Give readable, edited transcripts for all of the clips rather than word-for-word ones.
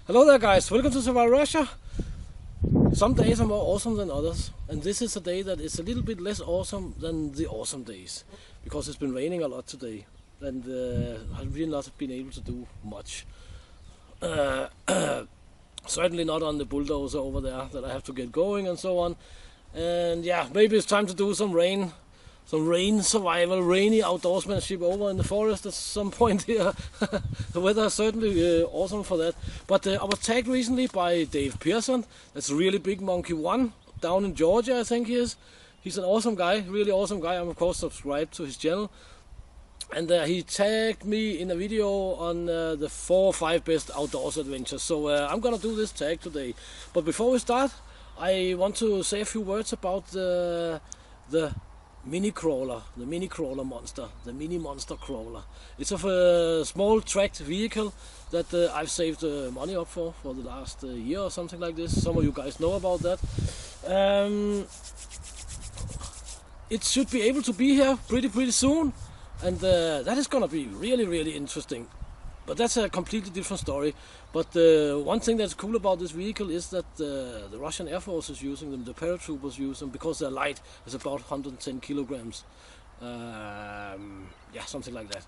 Hello there guys, welcome to Survival Russia. Some days are more awesome than others, and this is a day that is a little bit less awesome than the awesome days, because it's been raining a lot today, and I've really not been able to do much. Certainly not on the bulldozer over there that I have to get going and so on. And yeah, maybe it's time to do some rain survival, rainy outdoorsmanship over in the forest at some point here. The weather is certainly awesome for that. But I was tagged recently by Dave Pearson. That's Reallybigmonkey1 down in Georgia, I think he is. He's an awesome guy, really awesome guy. I'm of course subscribed to his channel. And he tagged me in a video on the 4 or 5 best outdoors adventures. So I'm gonna do this tag today. But before we start, I want to say a few words about the mini crawler monster, the mini monster crawler. It's of a small tracked vehicle that I've saved money up for the last year or something like this. Some of you guys know about that. It should be able to be here pretty soon, and that is gonna be really interesting. But that's a completely different story. But one thing that's cool about this vehicle is that the Russian Air Force is using them, the paratroopers use them, because they're light. It's about 110 kilograms. Yeah, something like that.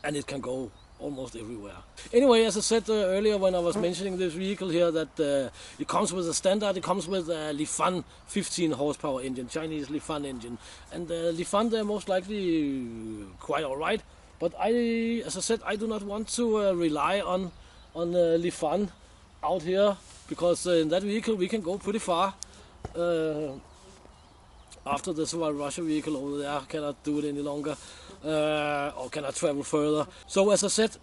And it can go almost everywhere. Anyway, as I said earlier when I was mentioning this vehicle here, that it comes with a standard, it comes with a Lifan 15 horsepower engine, Chinese Lifan engine. And Lifan, they're most likely quite alright. But as I said, I do not want to rely on Lifan out here, because in that vehicle we can go pretty far. After the Survival Russia vehicle over there cannot do it any longer, or cannot travel further. So as I said,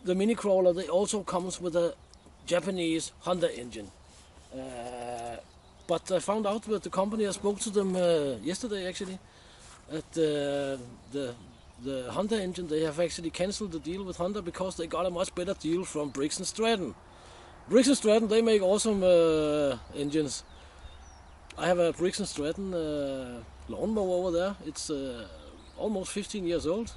the mini crawler, they also comes with a Japanese Honda engine. But I found out with the company, I spoke to them yesterday actually, at the Honda engine, they have actually cancelled the deal with Honda because they got a much better deal from Briggs & Stratton. Briggs & Stratton, they make awesome engines. I have a Briggs & Stratton lawnmower over there. It's almost 15 years old,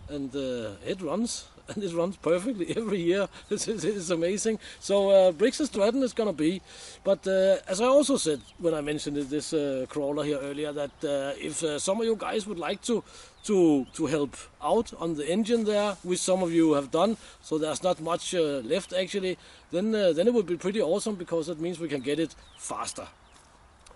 and it runs, and it runs perfectly every year. It's amazing. So Briggs & Stratton is gonna be. But as I also said when I mentioned this crawler here earlier, that if some of you guys would like to help out on the engine there, which some of you have done, so there's not much left actually, then it would be pretty awesome, because that means we can get it faster.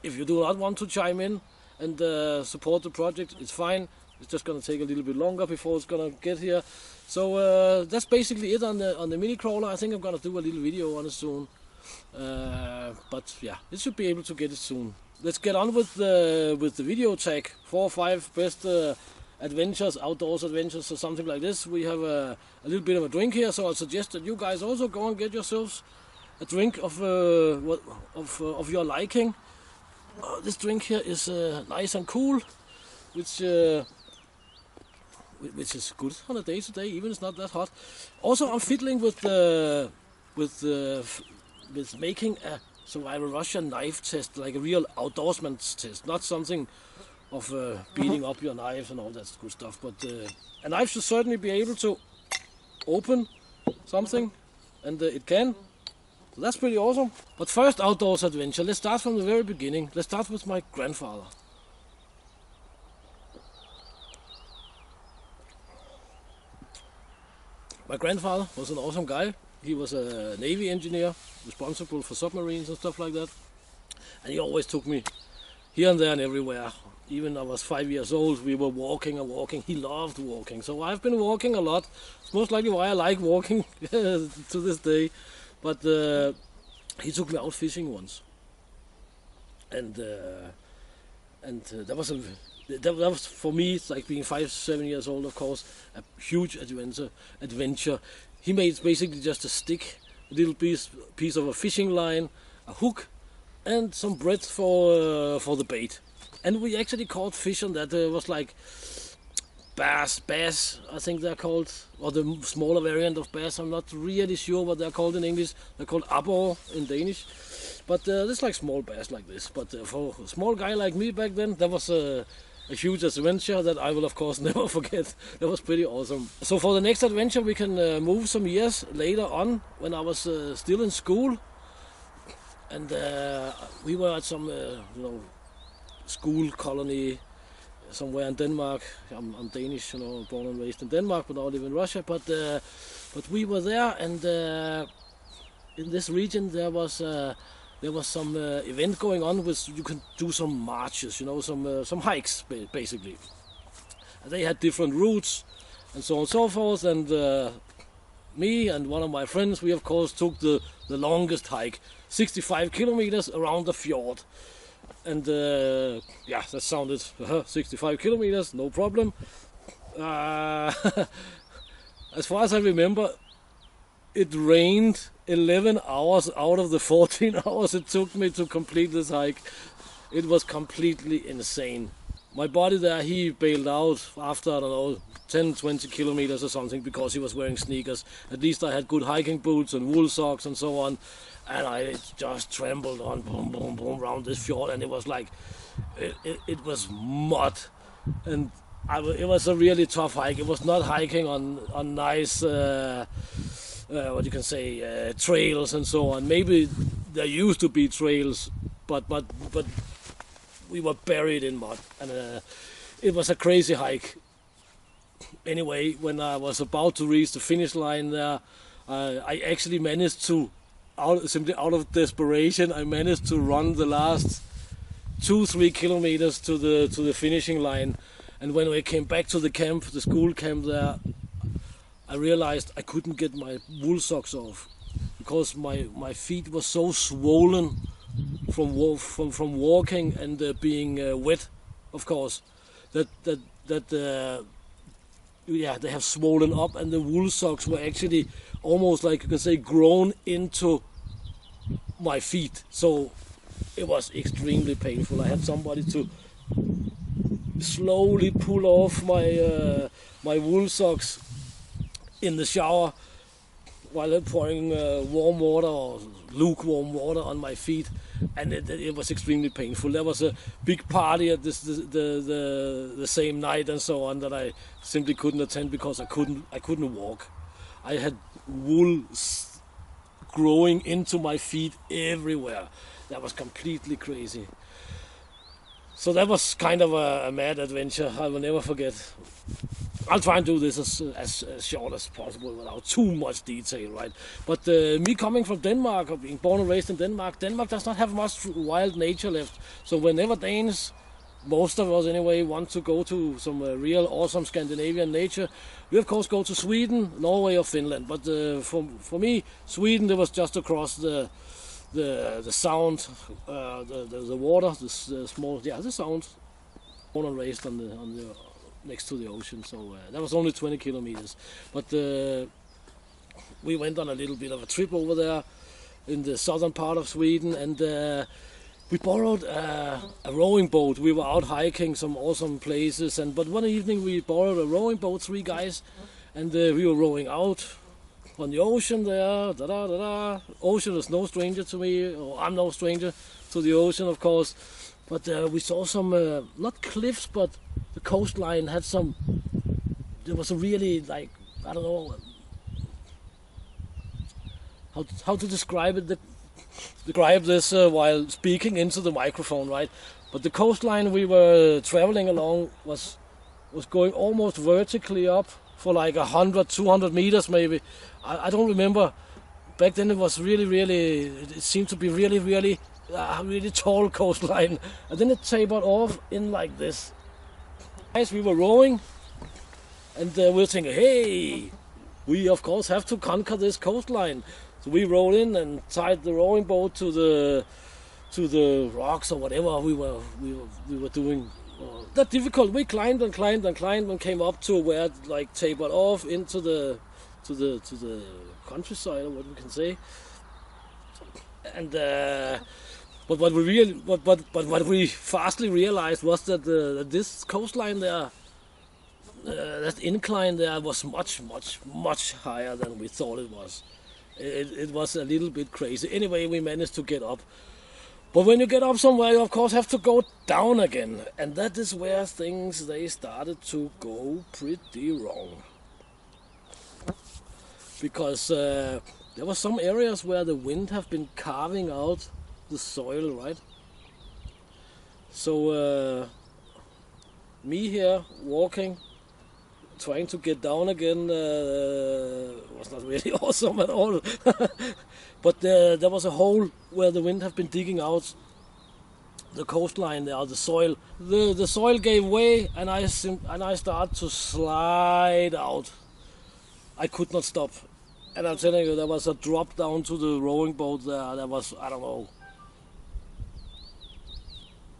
If you do not want to chime in and support the project, it's fine. It's just gonna take a little bit longer before it's gonna get here. So that's basically it on the mini crawler. I think I'm gonna do a little video on it soon. But yeah, it should be able to get it soon. Let's get on with the video tag. 4 or 5 best adventures, outdoors adventures, or something like this. We have a little bit of a drink here, so I suggest that you guys also go and get yourselves a drink of your liking. This drink here is nice and cool, which is good on a day to day, even it's not that hot. Also, I'm fiddling with making a Survival Russia knife test, like a real outdoorsman's test, not something of beating up your knife and all that good stuff. But a knife should certainly be able to open something, and it can. So that's pretty awesome. But first, outdoors adventure. Let's start from the very beginning. Let's start with my grandfather. My grandfather was an awesome guy. He was a Navy engineer, responsible for submarines and stuff like that. And he always took me here and there and everywhere. Even I was 5 years old, we were walking and walking. He loved walking. So I've been walking a lot. It's most likely why I like walking to this day. But he took me out fishing once. And that was for me, it's like being 5, 7 years old, of course, a huge adventure. He made basically just a stick, a little piece of a fishing line, a hook, and some bread for the bait. And we actually caught fish on that. It was like bass, I think they're called, or the smaller variant of bass. I'm not really sure what they're called in English. They're called abor in Danish. But it's like small bass like this. But for a small guy like me back then, that was a huge adventure that I will of course never forget. That was pretty awesome. So for the next adventure we can move some years later on, when I was still in school, and we were at some school colony somewhere in Denmark. I'm Danish, born and raised in Denmark, but now I live in Russia. But we were there, and in this region there was some event going on with, you can do some marches, some hikes basically. And they had different routes and so on and so forth. And me and one of my friends, we of course took the longest hike, 65 kilometers around the fjord. And yeah, that sounded 65 kilometers, no problem. As far as I remember, it rained 11 hours out of the 14 hours it took me to complete this hike. It was completely insane. My buddy there, he bailed out after, I don't know, 10-20 kilometers or something, because he was wearing sneakers. At least I had good hiking boots and wool socks and so on. And I just trembled on, boom, boom, boom, around this fjord, and it was like, it was mud. And it was a really tough hike. It was not hiking on nice, what you can say, trails and so on. Maybe there used to be trails, but we were buried in mud, and it was a crazy hike. Anyway, when I was about to reach the finish line there, I actually managed to, simply out of desperation, I managed to run the last 2-3 kilometers to the finishing line. And when we came back to the camp, the school camp there, I realized I couldn't get my wool socks off, because my feet were so swollen from walking and being wet, of course, that yeah, they have swollen up, and the wool socks were actually almost, like you can say, grown into my feet. So it was extremely painful. I had somebody to slowly pull off my wool socks in the shower while pouring warm water or lukewarm water on my feet, and it was extremely painful. There was a big party at the same night and so on that I simply couldn't attend, because I couldn't walk. I had wool growing into my feet everywhere. That was completely crazy. So that was kind of a mad adventure I will never forget. I'll try and do this as short as possible without too much detail, right? But me coming from Denmark, or being born and raised in Denmark, Denmark does not have much wild nature left. So whenever Danes, most of us anyway, want to go to some real awesome Scandinavian nature, we of course go to Sweden, Norway or Finland. But for me, Sweden, there was just across the sound, the water, the small, the sound. Born and raised on the next to the ocean, so that was only 20 kilometers. But we went on a little bit of a trip over there in the southern part of Sweden, and we borrowed a rowing boat. We were out hiking some awesome places, but one evening we borrowed a rowing boat, 3 guys, and we were rowing out on the ocean there. Ocean is no stranger to me, or I'm no stranger to the ocean, of course. But we saw some, not cliffs, but the coastline had some, there was a really, like, I don't know how to describe it, describe this while speaking into the microphone, right? But the coastline we were traveling along was going almost vertically up for like 100-200 meters maybe. I don't remember. Back then it was really, it seemed to be really tall coastline, and then it tapered off in like this. As we were rowing, and we were thinking, hey, we of course have to conquer this coastline. So we rowed in and tied the rowing boat to the rocks or whatever we were doing. That difficult. We climbed and came up to where it like tapered off into the countryside, or what we can say. And but what we fastly realized was that this coastline there, that incline there, was much higher than we thought it was. It was a little bit crazy. Anyway, we managed to get up. But when you get up somewhere, you of course have to go down again. And that is where things, they started to go pretty wrong. Because there were some areas where the wind have been carving out the soil, right? So me here walking, trying to get down again, was not really awesome at all. But there was a hole where the wind have been digging out the coastline there, the soil. The soil gave way, and I started to slide out. I could not stop. And I'm telling you, there was a drop down to the rowing boat there. That was, I don't know,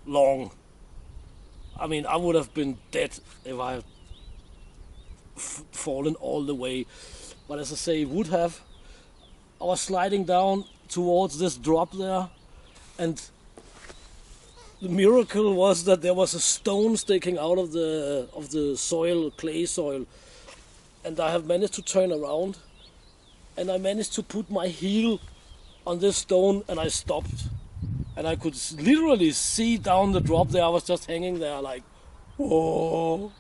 long. I mean, I would have been dead if I had fallen all the way. But as I say, would have. I was sliding down towards this drop there, and the miracle was that there was a stone sticking out of the soil, clay soil, and I have managed to turn around, and I managed to put my heel on this stone, and I stopped, and I could literally see down the drop there. I was just hanging there like, whoa!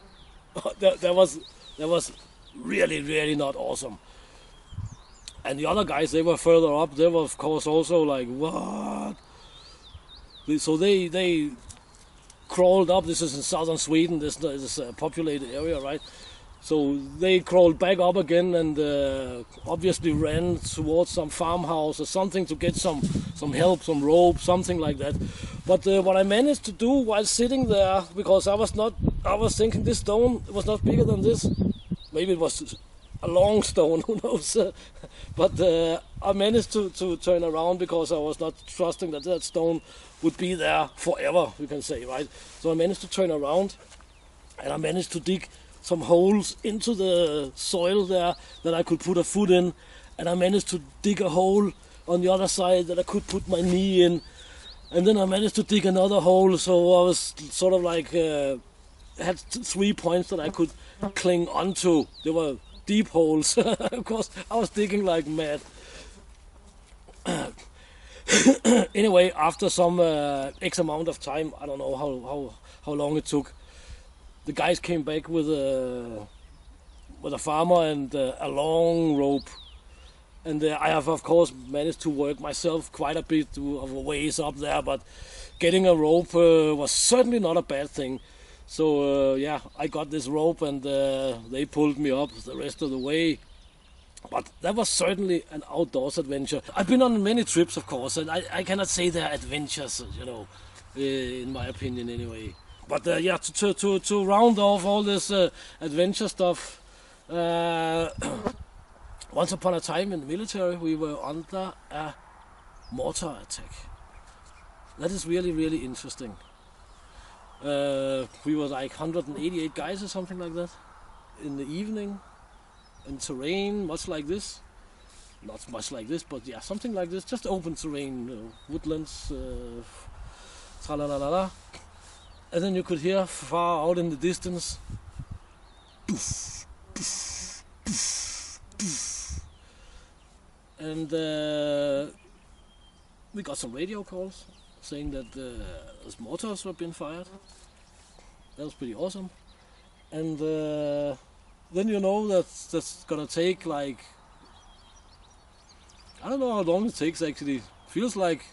that was really not awesome. And the other guys, they were further up. They were, of course, also like, what? So they crawled up. This is in southern Sweden. This is a populated area, right? So they crawled back up again and obviously ran towards some farmhouse or something to get some help, some rope, something like that. But what I managed to do while sitting there, because I was thinking this stone was not bigger than this. Maybe it was a long stone, who knows? But I managed to turn around because I was not trusting that stone would be there forever, you can say, right? So I managed to turn around, and I managed to dig some holes into the soil there that I could put a foot in, and I managed to dig a hole on the other side that I could put my knee in, and then I managed to dig another hole, so I was sort of like had 3 points that I could cling onto. They were deep holes. Of course, I was digging like mad. Anyway, after some X amount of time, I don't know how long it took, the guys came back with a farmer and a long rope. And I have, of course, managed to work myself quite a bit of a ways up there, but getting a rope was certainly not a bad thing. So yeah, I got this rope, and they pulled me up the rest of the way. But that was certainly an outdoors adventure. I've been on many trips, of course, and I cannot say they're adventures, you know, in my opinion anyway. But yeah, to round off all this adventure stuff, once upon a time in the military, we were under a mortar attack. That is really interesting. We were like 188 guys or something like that in the evening, in terrain much like this. Not much like this, but yeah, something like this. Just open terrain, you know, woodlands, tra-la-la-la-la. And then you could hear far out in the distance, doof, doof, doof, doof. And we got some radio calls saying that mortars were being fired. That was pretty awesome. And then you know that's gonna take like, I don't know how long it takes actually. Feels like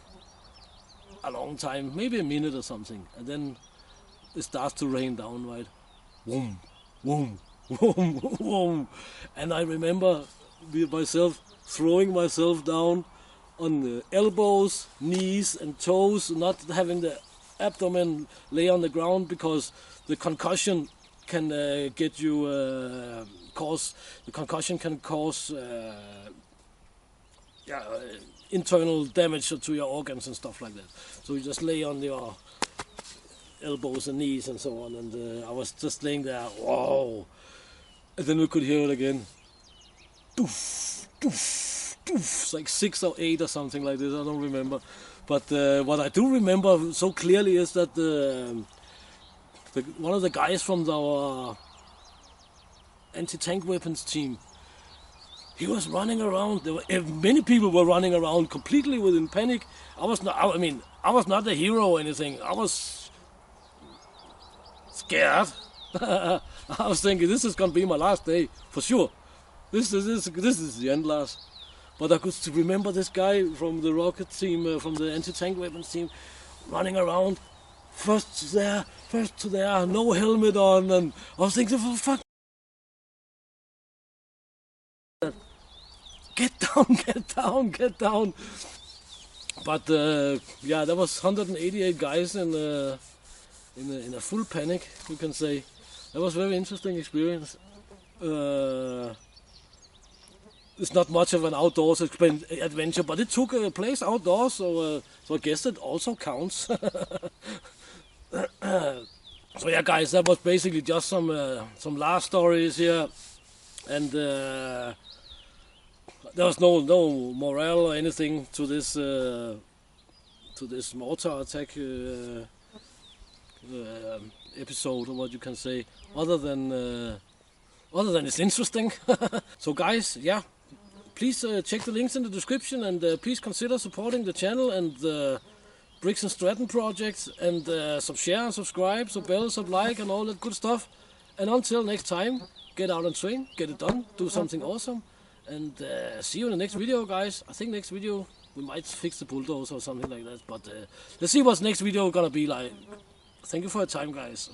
a long time, maybe a minute or something. And then it starts to rain down, right? Boom, boom, boom, boom. And I remember myself throwing myself down on the elbows, knees and toes, not having the abdomen lay on the ground, because the concussion can get you, cause internal damage to your organs and stuff like that. So you just lay on your elbows and knees and so on, and I was just laying there, wow. And then we could hear it again. Doof, doof, doof. It's like 6 or 8 or something like this, I don't remember. But what I do remember so clearly is that one of the guys from our anti-tank weapons team, he was running around. Many people were running around completely within panic. I was not. I mean, I was not the hero or anything. I was scared. I was thinking this is gonna be my last day for sure. This is the end, Lars. But I could remember this guy from the rocket team, from the anti-tank weapons team, running around, first to there, no helmet on, and I was thinking, for fuck, get down. But yeah, there was 188 guys in a full panic, you can say. That was a very interesting experience. It's not much of an outdoors adventure, but it took place outdoors, so I guess it also counts. So yeah, guys, that was basically just some Lars stories here, and there was no morale or anything to this mortar attack episode, or what you can say, other than it's interesting. So guys, yeah, please check the links in the description, and please consider supporting the channel and the Briggs & Stratton projects, and share and subscribe, bell, like, and all that good stuff. And until next time, get out and train, get it done, do something awesome, and see you in the next video, guys. I think next video we might fix the bulldozer or something like that, but let's see what's next video gonna be like. Thank you for your time, guys.